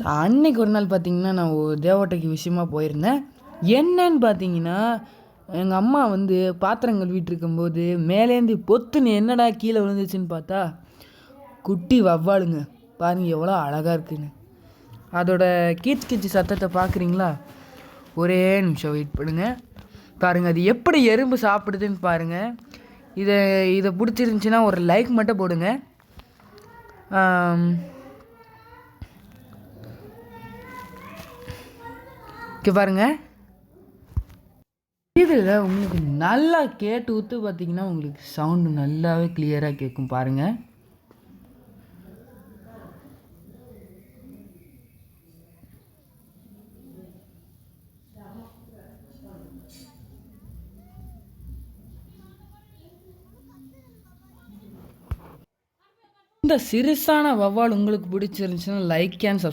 அன்னைக்கு ஒரு நாள் பார்த்தீங்கன்னா, நான் தேவகோட்டைக்கு விஷயமா போயிருந்தேன். என்னன்னு பார்த்தீங்கன்னா, எங்க அம்மா வந்து பாத்திரம் கழுவிட்டு இருக்கும்போது, மேலேருந்து பொத்துன்னு என்னடா கீழே விழுந்துச்சுன்னு பார்த்தா, குட்டி வவ்வாலுங்க. பாருங்க எவ்வளோ அழகா இருக்குன்னு. அதோட கீச் கீச்சு சத்தத்தை பார்க்குறீங்களா? ஒரே நிமிஷம் வெயிட் பண்ணுங்க. பாருங்க அது எப்படி எறும்பு சாப்பிடுதுன்னு பாருங்க. இதை இதை பிடிச்சிருந்துச்சின்னா ஒரு லைக் மட்டும் போடுங்க. இங்கே பாருங்க. இதில் உங்களுக்கு நல்லா கேட்டு ஊற்று பார்த்தீங்கன்னா உங்களுக்கு சவுண்டு நல்லாவே கிளியராக கேட்கும் பாருங்கள். இந்த சிறுசான வவ்வால் உங்களுக்கு பிடிச்சிருந்துச்சுன்னா லைக் அண்ட்